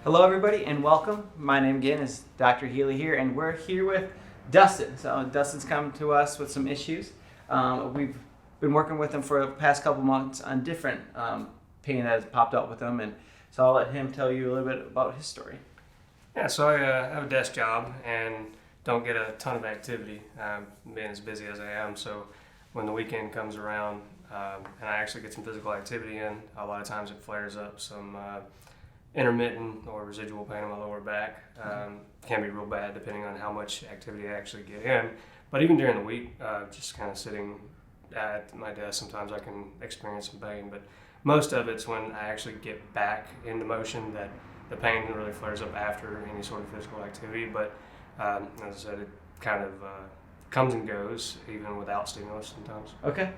Hello everybody and welcome. My name again is Dr. Healy here and we're here with Dustin. So Dustin's come to us with some issues. We've been working with him for the past couple months on different pain that has popped up with him, and so I'll let him tell you a little bit about his story. Yeah, so I have a desk job and don't get a ton of activity, being as busy as I am. So when the weekend comes around and I actually get some physical activity in, a lot of times it flares up some intermittent or residual pain in my lower back. Can be real bad depending on how much activity I actually get in. But even during the week, just kind of sitting at my desk, sometimes I can experience some pain. But most of it's when I actually get back into motion that the pain really flares up after any sort of physical activity. But as I said, it kind of comes and goes even without stimulus sometimes. Okay.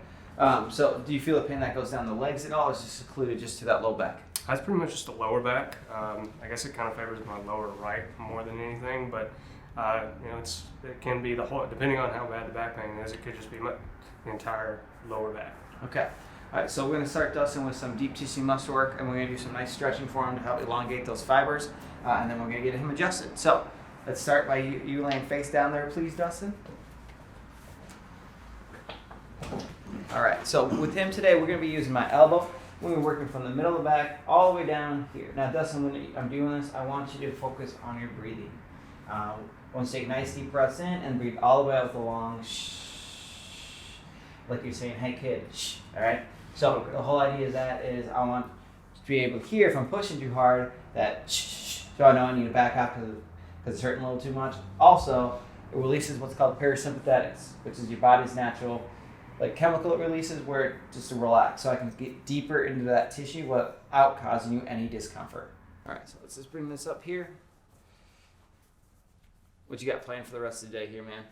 So do you feel the pain that goes down the legs at all, or is it secluded just to that low back? That's pretty much just the lower back. I guess it kind of favors my lower right more than anything, but it can be the whole, depending on how bad the back pain is, it could just be the entire lower back. Okay. All right, so we're going to start Dustin with some deep tissue muscle work, and we're going to do some nice stretching for him to help elongate those fibers, and then we're going to get him adjusted. So let's start by you laying face down there, please, Dustin. All right, so with him today, we're going to be using my elbow. We're going to be working from the middle of the back all the way down here. Now, Dustin, when I'm doing this, I want you to focus on your breathing. I want you to take nice deep breaths in and breathe all the way out with a long shh. Like you're saying, hey kid, shh, all right? So the whole idea of that is I want to be able to hear if I'm pushing too hard that shh, so I know I need to back off because it's hurting a little too much. Also, it releases what's called parasympathetics, which is your body's natural chemical it releases where it just to relax, so I can get deeper into that tissue without causing you any discomfort. All right, so let's just bring this up here. What you got planned for the rest of the day here, man?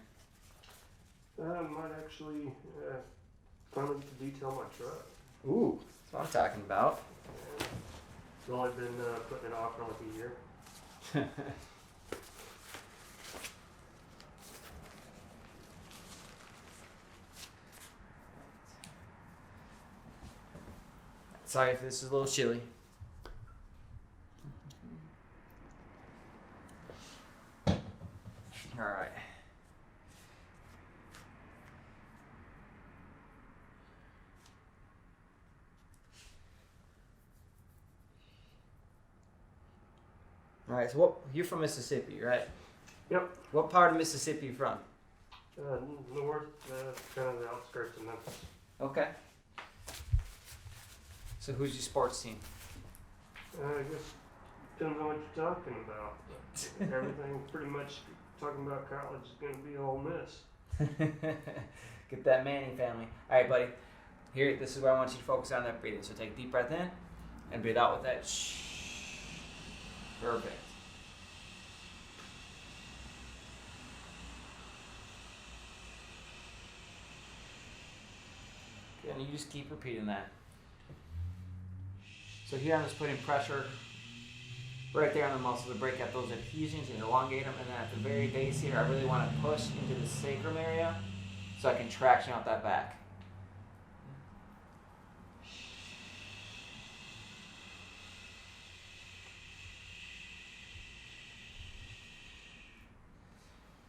I might actually come in to detail my truck. Ooh, that's what I'm talking about. I've only been putting it off for like a year. Sorry if this is a little chilly. All right. All right, so you're from Mississippi, right? Yep. What part of Mississippi you from? North, kind of the outskirts of Memphis. Okay. So who's your sports team? I guess depends on what you're talking about. Everything pretty much talking about college is going to be Ole Miss. Get that Manning family. All right, buddy. Here, this is where I want you to focus on that breathing. So take a deep breath in and breathe out with that shh. Perfect. Okay, and you just keep repeating that. So here I'm just putting pressure right there on the muscle to break up those adhesions and elongate them. And then at the very base here, I really want to push into the sacrum area so I can traction out that back.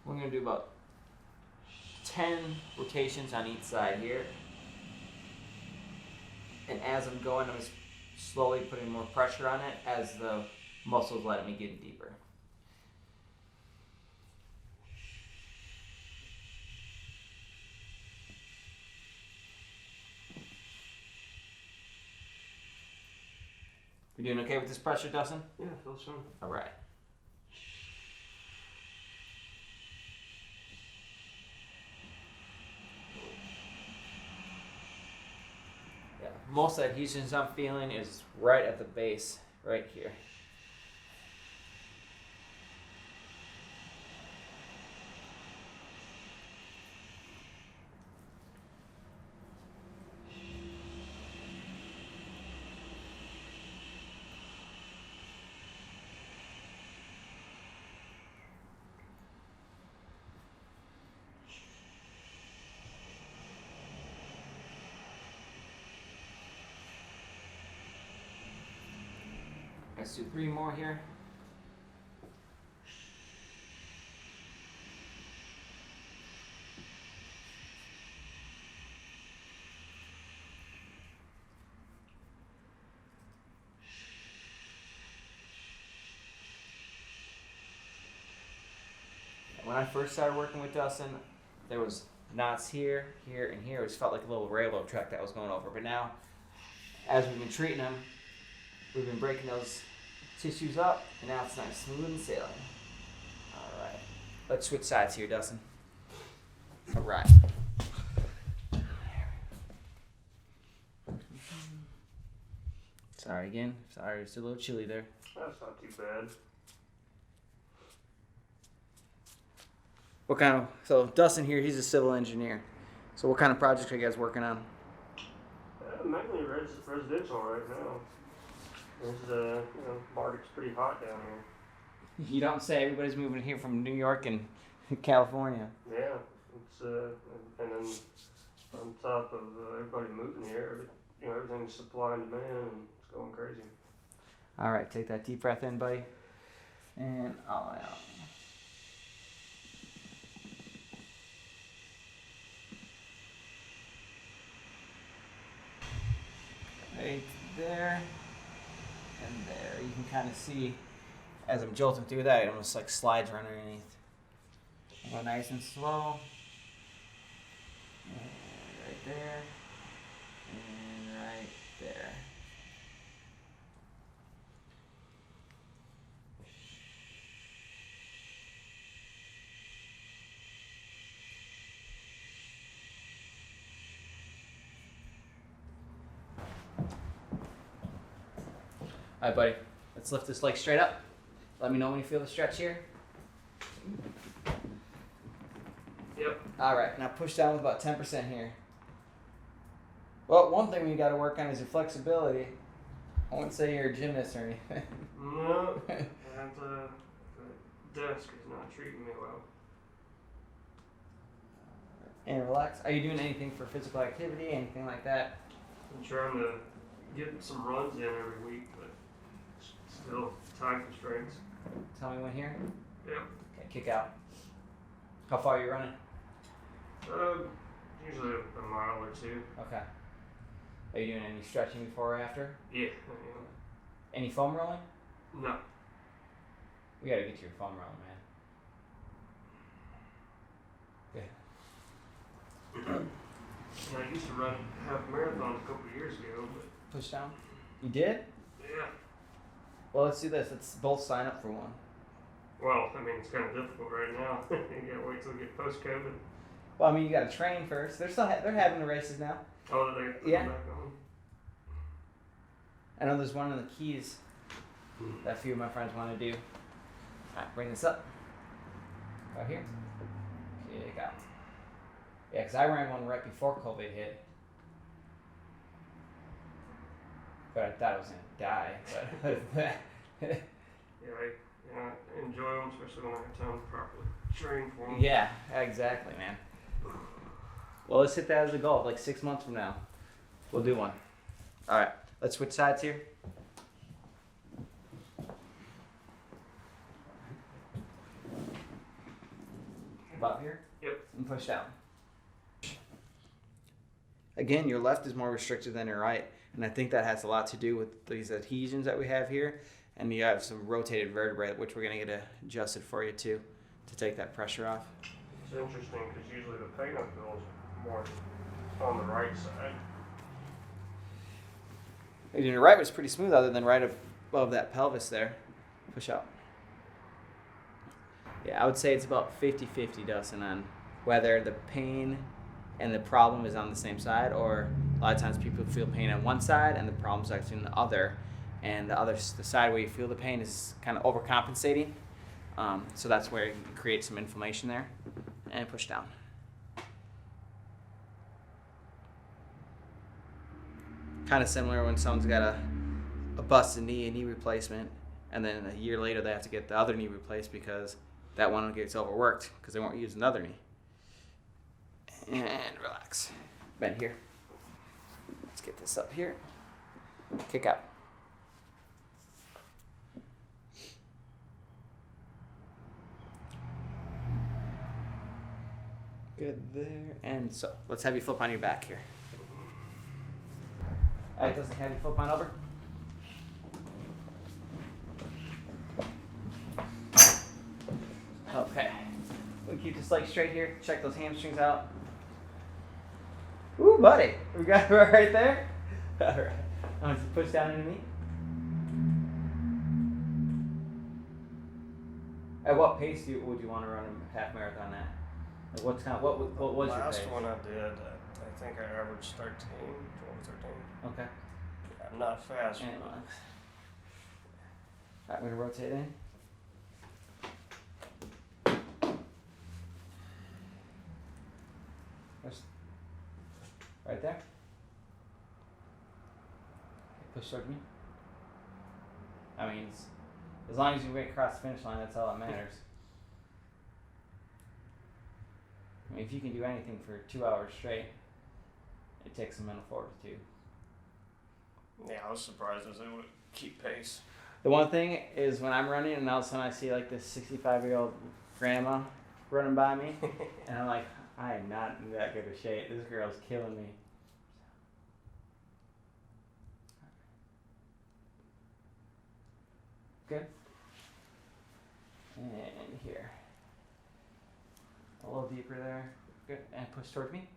We're going to do about 10 rotations on each side here. And as I'm going, I'm just slowly putting more pressure on it as the muscles let me get deeper. You doing okay with this pressure, Dustin? Yeah, I feel so. All right. Yeah, most adhesions I'm feeling is right at the base, right here. Let's do 3 more here. first started working with Dustin, there was knots here, here, and here. It just felt like a little railroad track that was going over. But now, as we've been treating him, we've been breaking those tissues up, and now it's nice, smooth and sailing. All right. Let's switch sides here, Dustin. All right. Sorry again. Sorry, it's a little chilly there. That's not too bad. What kind of, so Dustin here, he's a civil engineer. So what kind of projects are you guys working on? Mainly residential right now. There's market's pretty hot down here. You don't say. Everybody's moving here from New York and California. Yeah, it's and then on top of everybody moving here, everything's supply and demand, and it's going crazy. All right, take that deep breath in, buddy, and all out. Right there and there. You can kind of see as I'm jolting through that, it almost like slides right underneath. Go nice and slow. And right there. And right there. All right, buddy. Let's lift this leg straight up. Let me know when you feel the stretch here. Yep. All right, now push down with about 10% here. Well, one thing we got to work on is your flexibility. I wouldn't say you're a gymnast or anything. No, the desk is not treating me well. And relax. Are you doing anything for physical activity, anything like that? I'm trying to get some runs in every week, but still time constraints. Tell me when here. Yep. Okay, kick out. How far are you running? Usually a mile or two. Okay. Are you doing any stretching before or after? Yeah. Any foam rolling? No. We gotta get you your foam rolling, man. Good. I used to run half marathons a couple of years ago, but Push down. You did? yeah. Well, let's do this. Let's both sign up for one. Well, I mean, it's kind of difficult right now. You gotta wait till we get post-COVID. Well, I mean, you gotta train first. They're still they're having the races now. Oh, they put Yeah. them back on. I know there's one of the keys that a few of my friends want to do. All right, bring this up. Right here. Kick out. Yeah, because I ran one right before COVID hit. But I thought I was going to die. But Yeah, I enjoy them, especially when I have time to properly train for them. yeah, exactly, man. Well, let's hit that as a goal. Like 6 months from now, we'll do one. All right, let's switch sides here. About here? Yep. And push down. Again, your left is more restricted than your right, and I think that has a lot to do with these adhesions that we have here, and you have some rotated vertebrae, which we're going to get adjusted for you too, to take that pressure off. It's interesting because usually the pain I feel is more on the right side. And your right was pretty smooth other than right above that pelvis there. Push up. Yeah, I would say it's about 50-50, Dustin, on whether the pain and the problem is on the same side, or a lot of times people feel pain on one side and the problem's actually on the other, and the side where you feel the pain is kind of overcompensating. So that's where you create some inflammation there, and push down. Kind of similar when someone's got a busted knee, a knee replacement, and then a year later they have to get the other knee replaced because that one gets overworked because they won't use another knee. And relax. Bend here. Let's get this up here. Kick out. Good there. And so, let's have you flip on your back here. Alright, Dustin, have you flip on over. Okay. We'll keep this leg straight here. Check those hamstrings out. Ooh, buddy. We got it right there. All right. I want you to push down into me. At what pace would you want to run a half marathon at? Like what was your Last pace? one I did, I think I averaged 13, 12, 13. Okay. I'm not fast. And, all right, we're gonna rotate in. Right there. Push towards me. I mean, as long as you make across the finish line, that's all that matters. I mean, if you can do anything for 2 hours straight, it takes some mental fortitude. Yeah, I was surprised I was able to keep pace. The one thing is when I'm running and all of a sudden I see like this 65-year-old grandma running by me, and I'm like, I am not in that good of shape. This girl's killing me. Good. And here. A little deeper there. Good. And push towards me.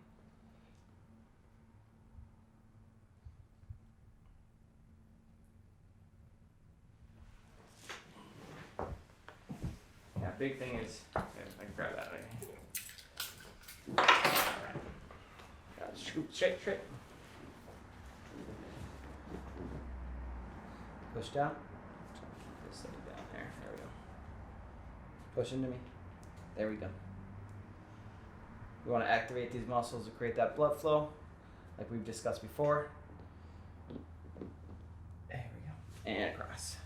Now, big thing is, okay, I can grab that out of here. Alright. Got it. Scoop straight. Push down. Just lay it down there. There we go. Push into me. There we go. We want to activate these muscles to create that blood flow, like we've discussed before. There we go. And across.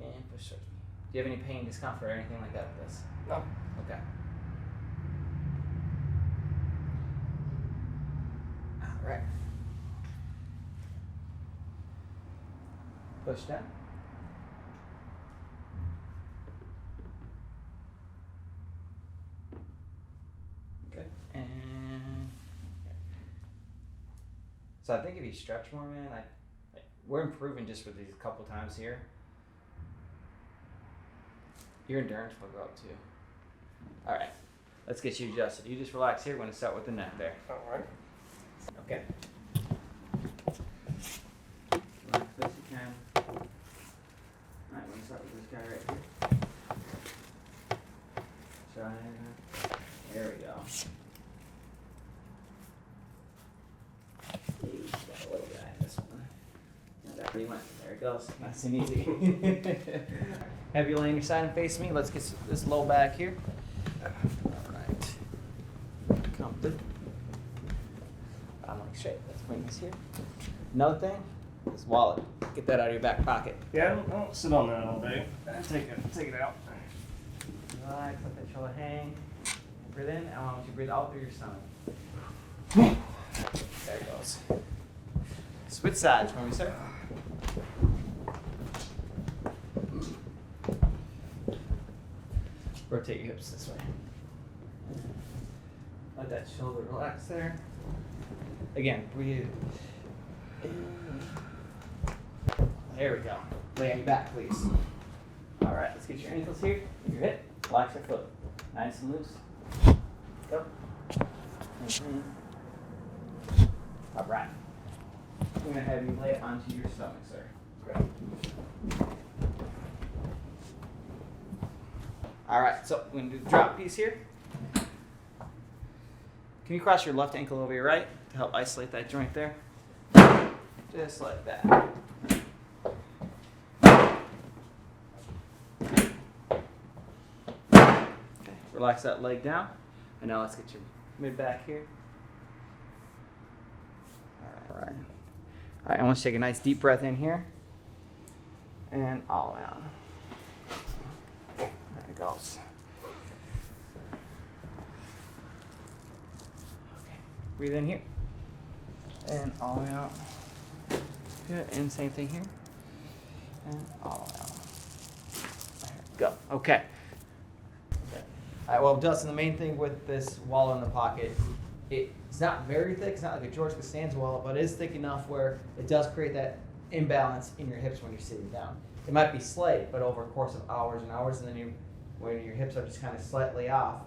And push towards me. Do you have any pain, discomfort, or anything like that with this? No. Okay. All right. Push down. Good. And so I think if you stretch more, man, we're improving just with these couple times here. Your endurance will go up too. All right, let's get you adjusted. You just relax here. We're gonna start with the neck there. All right. Okay. Relax as best you can. All right, we're gonna start with this guy right here. Try. There we go. He's got a little guy in this one. Now that pretty much. There it goes. Nice and easy. Have you lay on your side and face me. Let's get this low back here. All right. Come through. I'm like straight. Let's bring this here. Another thing, this wallet. Get that out of your back pocket. Yeah, I don't sit on that all day. Take it out. Relax, let that shoulder hang. Breathe in. I want you to breathe out through your stomach. There it goes. Switch sides for me, sir. Rotate your hips this way. Let that shoulder relax there. Again, breathe. There we go. Lay on your back, please. All right, let's get your ankles here. Your hip. Relax your foot. Nice and loose. Go. All right. I'm going to have you lay it onto your stomach, sir. Good. All right, so we're going to do the drop piece here. Can you cross your left ankle over your right to help isolate that joint there? Just like that. Okay, relax that leg down. And now let's get your mid back here. All right. All right, I want you to take a nice deep breath in here. And all out. There it goes. Okay, breathe in here. And all out. Good, and same thing here. And all out. There we go. Okay. All right, well, Dustin, the main thing with this wallet in the pocket, it's not very thick. It's not like a George Costanza wallet, but it is thick enough where it does create that imbalance in your hips when you're sitting down. It might be slight, but over a course of hours and hours, and then when your hips are just kind of slightly off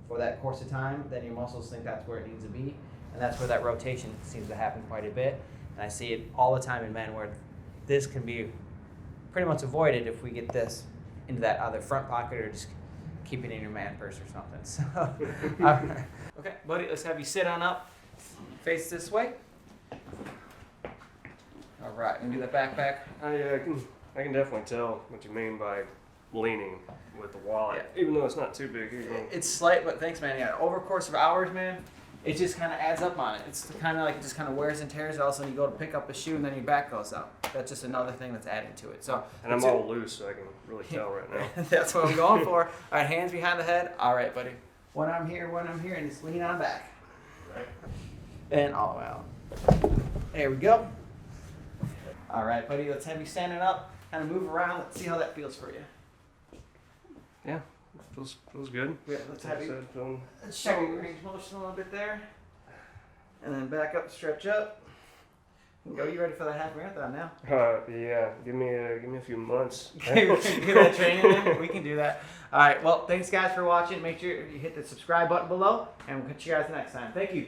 for that course of time, then your muscles think that's where it needs to be. And that's where that rotation seems to happen quite a bit. And I see it all the time in men where this can be pretty much avoided if we get this into that either front pocket or just keep it in your man purse or something. So, all right. Okay, buddy, let's have you sit on up, face this way. All right, and do the backpack. I can definitely tell what you mean by leaning with the wallet, even though it's not too big. It's slight, but thanks, man. Yeah, over a course of hours, man, it just kind of adds up on it. It's kind of like it just kind of wears and tears. All of a sudden, you go to pick up a shoe, and then your back goes up. That's just another thing that's adding to it. So, and I'm all loose, so I can really tell right now. That's what I'm going for. All right, hands behind the head. All right, buddy. One arm here, and just lean on back. Right. And all the way out. There we go. All right, buddy. Let's have you standing up. Kind of move around. Let's see how that feels for you. Yeah, feels good. Yeah, let's have you check your range of motion a little bit there. And then back up, stretch up. Go, you ready for that half marathon now? Yeah, give me a few months. We can do that training in. We can do that. All right, well, thanks guys for watching. Make sure you hit the subscribe button below, and we'll catch you guys next time. Thank you.